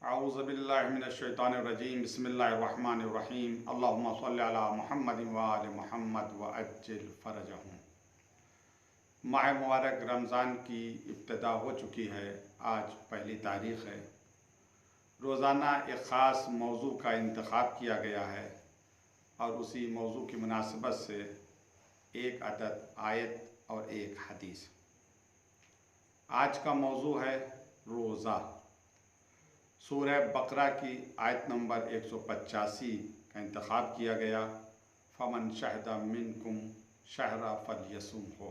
अऊज़ु बिल्लाहि मिनश्शैतानिर्रजीम बिस्मिल्लाहिर्रहमानिर्रहीम अल्लाहुम्मा सल्लि अला मुहम्मदिन व आलि मुहम्मद व अज्जिल फ़रजहुम। माह मुबारक रमज़ान की इब्तिदा हो चुकी है। आज पहली तारीख़ है। रोज़ाना एक ख़ास मौजू का इंतख़ाब किया गया है और उसी मौजू की मुनासिबत से एक अदद आयत और एक हदीस। आज का मौजू है रोज़ा। सूरह बकरा की आयत नंबर 185 का इंतख़ाब किया गया। फ़मन शहदा मिनकुम शहरा फलयसुम हो।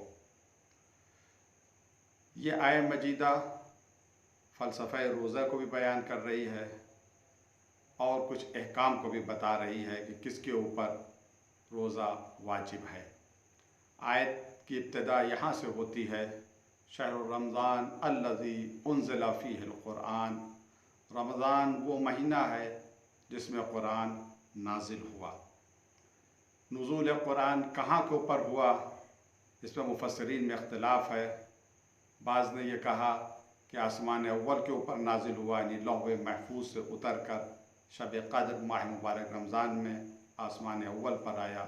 ये आय मजीदा फ़लसफ़े रोज़ा को भी बयान कर रही है और कुछ अहकाम को भी बता रही है कि किसके ऊपर रोज़ा वाजिब है। आयत की इब्तिदा यहाँ से होती है, शहर रमज़ान अल्लज़ी उन्ज़िला फ़ीहिल क़ुरआन। रमज़ान वो महीना है जिसमें क़ुरान नाजिल हुआ। नुज़ूल क़ुरान कहाँ के ऊपर हुआ, इस पर मुफ़स्सिरीन में इख्तिलाफ़ है। बाज़ ने ये कहा कि आसमान अव्वल के ऊपर नाजिल हुआ, यानी लौह महफूज से उतर कर शब क़द्र माह मुबारक रमज़ान में आसमान अव्वल पर आया।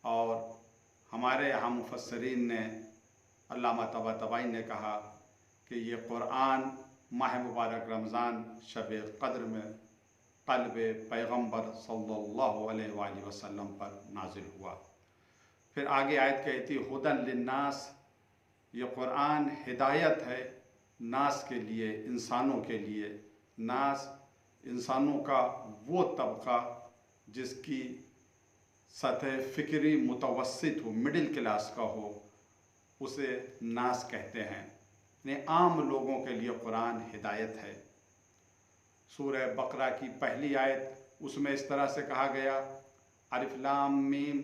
और हमारे यहाँ मुफ़स्सिरीन ने अल्लामा तबातबाई ने कहा कि ये क़ुरान माह मुबारक रमज़ान शब क़द्र में क़ल्ब पैगम्बर सल्लल्लाहु अलैहि वसल्लम पर नाजिल हुआ। फिर आगे आयत कहती हुदन लिन्नास, ये क़ुरान हिदायत है नास के लिए, इंसानों के लिए। नास इंसानों का वो तबका जिसकी सतह फ़िक्री मुतवस्सित हो, मिडिल क्लास का हो, उसे नास कहते हैं। ने आम लोगों के लिए क़ुरान हिदायत है। सूरह बकरा की पहली आयत, उसमें इस तरह से कहा गया, अलिफ लाम मीम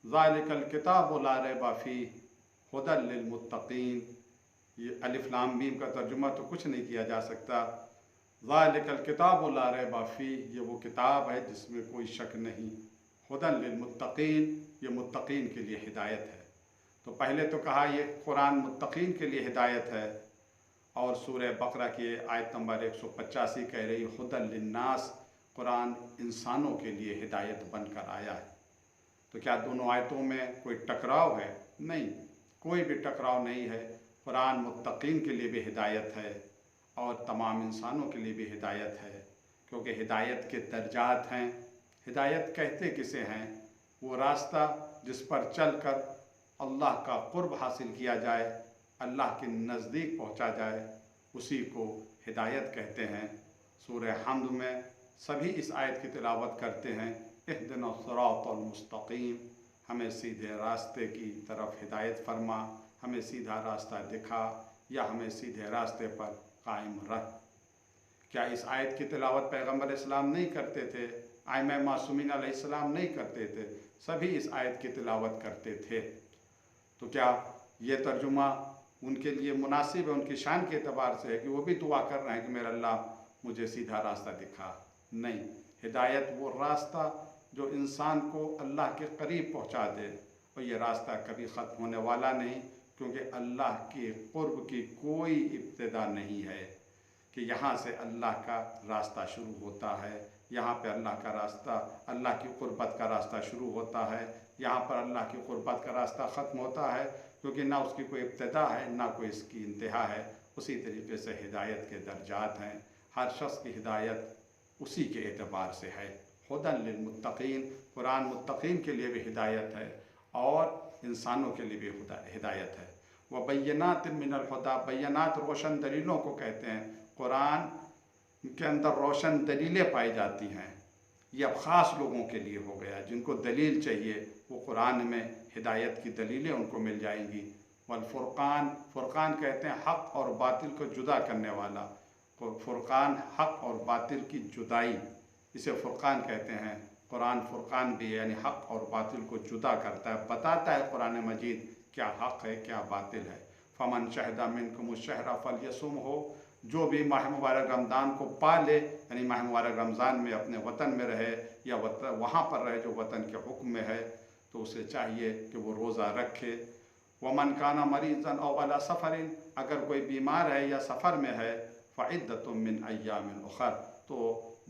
ज़ालिकल किताबु ला रैब फ़ीह हुदल लिल मुत्तक़ीन। ये अलिफ लाम मीम का तर्जुमा तो कुछ नहीं किया जा सकता। ज़ालिकल किताबु ला रैब फ़ीह, ये वो किताब है जिसमें कोई शक नहीं। हुदल लिल मुत्तक़ीन, ये मुत्तक़ीन के लिए हिदायत है। तो पहले तो कहा ये क़ुरान मुत्तक़ीन के लिए हिदायत है, और सूरह बकरा की आयत नंबर 185 कह रही हुदल लिन्नास, क़ुरान इंसानों के लिए हिदायत बनकर आया है। तो क्या दोनों आयतों में कोई टकराव है? नहीं, कोई भी टकराव नहीं है। क़ुरान मुत्तक़ीन के लिए भी हिदायत है और तमाम इंसानों के लिए भी हिदायत है, क्योंकि हिदायत के दर्जात हैं। हिदायत कहते किसे हैं? वो रास्ता जिस पर चल कर अल्लाह का क़ुर्ब हासिल किया जाए, अल्लाह के नज़दीक पहुँचा जाए, उसी को हिदायत कहते हैं। सूरह हम्द में सभी इस आयत की तिलावत करते हैं, इहदिना सिरातल मुस्तक़ीम, हमें सीधे रास्ते की तरफ हिदायत फरमा, हमें सीधा रास्ता दिखा या हमें सीधे रास्ते पर कायम रख। क्या इस आयत की तिलावत पैगम्बर इस्लाम नहीं करते थे? आइम्मा मासूमीन अलैहिस्सलाम नहीं करते थे? सभी इस आयत की तिलावत करते थे। तो क्या ये तर्जुमा उनके लिए मुनासिब है? उनकी शान के एतबार से है कि वो भी दुआ कर रहे हैं कि मेरा अल्लाह मुझे सीधा रास्ता दिखा? नहीं, हिदायत वो रास्ता जो इंसान को अल्लाह के करीब पहुंचा दे, और ये रास्ता कभी ख़त्म होने वाला नहीं, क्योंकि अल्लाह के क़ुर्ब की कोई इब्तिदा नहीं है कि यहाँ से अल्लाह का रास्ता शुरू होता है, यहाँ पे अल्लाह का रास्ता, अल्लाह की क़ुर्बत का रास्ता शुरू होता है, यहाँ पर अल्लाह की क़ुर्बत का रास्ता ख़त्म होता है, क्योंकि ना उसकी कोई इब्तिदा है ना कोई इसकी इंतहा है। उसी तरीके से हिदायत के दर्जात हैं, हर शख्स की हिदायत उसी के एतबार से है। हुदन लिल मुत्तक़ीन, क़ुरान मुत्तक़ीन के लिए भी हिदायत है और इंसानों के लिए भी हिदायत है। व बय्यनात मिनल हुदा, बय्यनात रोशन दलीलों को कहते हैं। क़ुरान के अंदर रोशन दलीलें पाई जाती हैं। ये अब ख़ास लोगों के लिए हो गया, जिनको दलील चाहिए वो क़ुरान में हिदायत की दलीलें उनको मिल जाएंगी। वल फ़ुरक़ान, फ़ुरक़ान कहते हैं हक़ और बातिल को जुदा करने वाला। फ़ुरक़ान हक़ और बातिल की जुदाई, इसे फ़ुरक़ान कहते हैं। क़ुरान फ़ुरक़ान भी है, यानी हक़ और बातिल को जुदा करता है, बताता है क़ुरान मजीद क्या हक़ है क्या बातिल है। फ़मन शहदा मिनकुमुश शहरा फलयसुम हो, जो भी माह मुबारक रमज़ान को पा ले, यानी माह मुबारक रमज़ान में अपने वतन में रहे या वहाँ पर रहे जो वतन के हुक्म में है, तो उसे चाहिए कि वो रोज़ा रखे। वमन काना मरीज़न औ अला सफ़रिन, अगर कोई बीमार है या सफ़र में है, फ़इद्दतुम मिन अय्यामिन उख़र, تو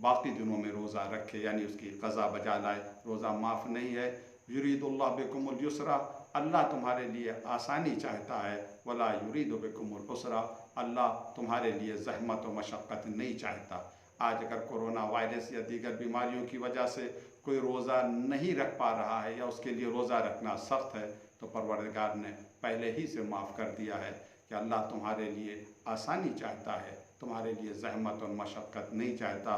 باقی दिनों में रोज़ा रखे, यानी उसकी क़ज़ा बजा लाए. रोज़ा माफ़ नहीं है. युरीदुल्लाह बिकुमुल युसरा, अल्लाह तुम्हारे लिए आसानी चाहता है. वला युरीदु बिकुमुल उसरा, अल्लाह तुम्हारे लिए ज़हमत व मशक्क़त नहीं चाहता. आज अगर कोरोना वायरस या दीगर बीमारियों की वजह से कोई रोज़ा नहीं रख पा रहा है या उसके लिए रोज़ा रखना सख्त है, तो परवरदिगार ने पहले ही से माफ़ कर दिया है कि अल्लाह तुम्हारे लिए आसानी चाहता है, तुम्हारे लिए ज़हमत और मशक्क़त नहीं चाहता.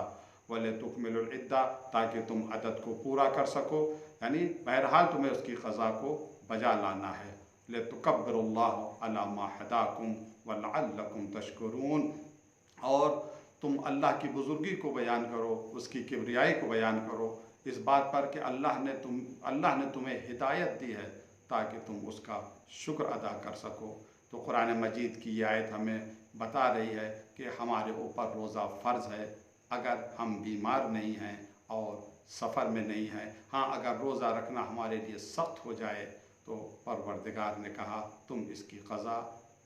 वले तुकमिलुल इद्दा, ताकि तुम अदद को पूरा कर सको, यानी बहरहाल तुम्हें उसकी क़ज़ा को बजा लाना है. लितुकब्बिरुल्लाह अला मा हदाकुम व लअल्लकुम तशकुरून, और तुम अल्लाह की बुज़ुर्गी को बयान करो, उसकी किब्रियाई को बयान करो, इस बात पर कि अल्लाह ने तुम्हें हिदायत दी है ताकि तुम उसका शुक्र अदा कर सको. तो कुरान मजीद की ये आयत हमें बता रही है कि हमारे ऊपर रोज़ा फ़र्ज़ है अगर हम बीमार नहीं हैं और सफ़र में नहीं हैं. हाँ, अगर रोज़ा रखना हमारे लिए सख्त हो जाए तो परवरदिगार ने कहा तुम इसकी क़ज़ा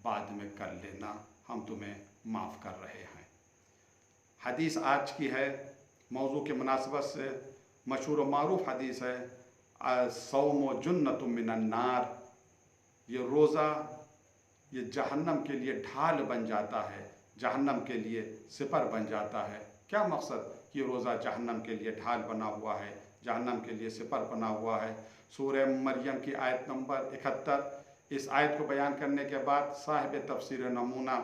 बाद में कर लेना, हम तुम्हें माफ़ कर रहे हैं. हदीस आज की है, मौजू के मुनासबत से मशहूर व मारूफ हदीस है, सौम जुन्नतुम मिनन नार. ये रोज़ा ये जहन्नम के लिए ढाल बन जाता है, जहन्नम के लिए सिपर बन जाता है. क्या मकसद कि रोज़ा जहन्नम के लिए ढाल बना हुआ है, जहन्नम के लिए सिपर बना हुआ है. सूरह मरियम की आयत नंबर 71. इस आयत को बयान करने के बाद साहिब तफसीर नमूना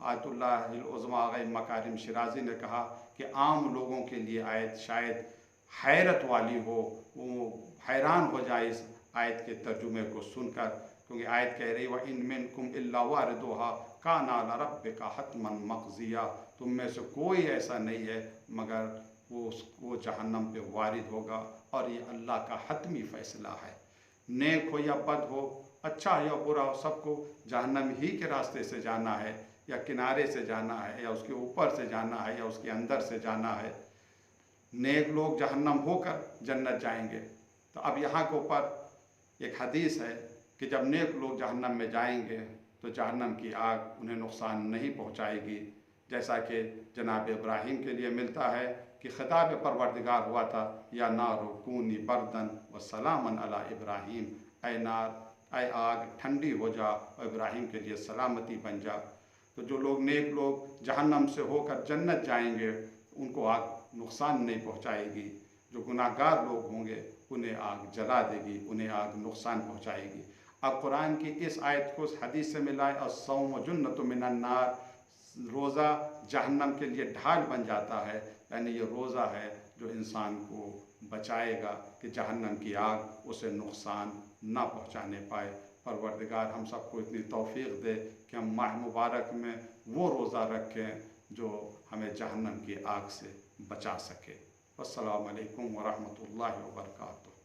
आयतुल्लाहिल उज़्मा आग़ा मकारिम शिराज़ी ने कहा कि आम लोगों के लिए आयत शायद हैरत वाली हो, वो हैरान हो जाए इस आयत के तर्जुमे को सुनकर, क्योंकि आयत कह रही व इन मिनकुम इल्ला वारिदुहा काना अला रब्बिका हतमन मक़ज़िया, तुम में से कोई ऐसा नहीं है मगर वो जहन्नम पे वारिद होगा और ये अल्लाह का हतमी फ़ैसला है. नेक हो या बद हो, अच्छा हो या बुरा हो, सबको जहन्नम ही के रास्ते से जाना है, या किनारे से जाना है, या उसके ऊपर से जाना है, या उसके अंदर से जाना है. नेक लोग जहन्नम होकर जन्नत जाएंगे. तो अब यहाँ के ऊपर एक हदीस है कि जब नेक लोग जहन्नम में जाएंगे तो जहन्नम की आग उन्हें नुकसान नहीं पहुँचाएगी, जैसा कि जनाब इब्राहीम के लिए मिलता है कि खिताब परवरदिगार हुआ था या नारो कूनी बर्दन व सलामन अला इब्राहीम, ऐ नार, ऐ आग ठंडी हो जा और इब्राहीम के लिए सलामती बन जा. तो जो लोग नेक लोग जहन्नम से होकर जन्नत जाएंगे उनको आग नुकसान नहीं पहुँचाएगी. जो गुनाहगार लोग होंगे उन्हें आग जला देगी, उन्हें आग नुकसान पहुँचाएगी. अब कुरान की इस आयत को उस हदीस से मिलाए, अस्सौम जुन्नतुम मिनन नार, रोज़ा जहन्नम के लिए ढाल बन जाता है, यानी ये रोज़ा है जो इंसान को बचाएगा कि जहन्नम की आग उसे नुकसान ना पहुँचाने पाए. परवरदिगार हम सबको इतनी तौफीक दे कि हम माह मुबारक में वो रोज़ा रखें जो हमें जहन्नम की आग से बचा सके. अस्सलामु अलैकुम व रहमतुल्लाहि व बरकातुहू.